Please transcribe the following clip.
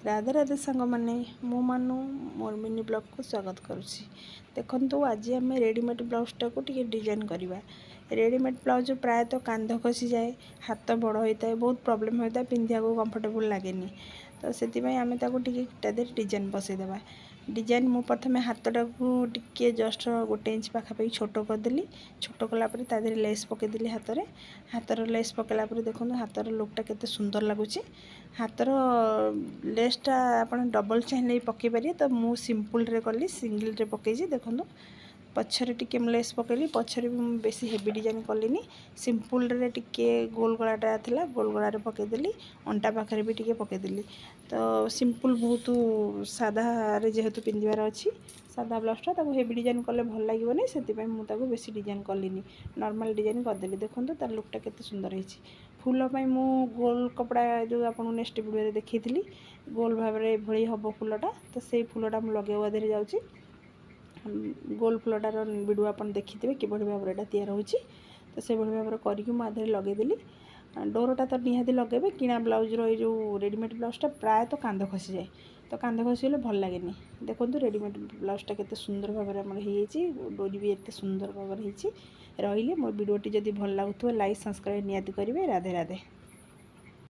राधे राधे सांग मैंने मु मानु मोर मिनी ब्लॉग को स्वागत करुच्ची। देखो आज आम रेडीमेड ब्लाउजटा को डिजाइन करवा। रेडीमेड ब्लाउज प्रायतः कांध खसी जाए, हाथ बड़ होता है, बहुत प्रॉब्लम होता है, पिंधा को कंफर्टेबल लगे। तो से आम डिजाइन बसईदेवा। डिजाइन मु प्रथम हाथटा को टिके जस्ट 1 इंच पाखापाखि छोट करदेली। छोट कलापर तादेह लेस पकईदेली। हाथर लेस पकड़ा देखो हाथर लुकटा केते सुंदर लगुच। हाथर लेसटा आप डबल चाहिए पकई पारे, तो मु सिंपल रे कली, सिंगल रे पकईजी। देखो पछरे टिके लेस पकईली, पछरे भी बेसी हेवी डिजाइन कलिनी। सिंपल रे टिके गोल गलाटा थिला, गोल गला रे पकईदेली। अंटा पाखरे भी टिके पकईदेली। तो सिंपल बहुत सादा रे जेहेतु पिंधिबार अच्छी, सादा ब्लाउजटा ताको हेवी डिजाइन कले भल लागिबनी, सेति मु ताको बेसी डिजाइन कलिनी, नॉर्मल डिजाइन करदेली। देखो तार लुकटा केते सुंदर होईची। फूल पाई मु गोल कपड़ा जो आपन नेक्स्ट वीडियो देखी गोल भाव में भली हम फूलटा, तो से फूलटा मुझे लगेवा देरी जाऊँगी। गोल फूलटार वीडियो आप देखिथे कि भाव में यहाँ तैयार होची। तो से भाव में करके मुझे लगेदेली। डोरटा तो निहाती लगे। किणा ब्लाउज रो रेडीमेड ब्लाउजटा प्रायतः कांध खसी जाए, तो कांध खसीगले भल लगे। देखो रेडीमेड ब्लाउजटा केते सुंदर भाव में डोरी भी एत सुंदर भाव में रही। मो वीडियोटी जदि भल लगुव लाइक सब्सक्राइब निहाती करेंगे। राधे राधे।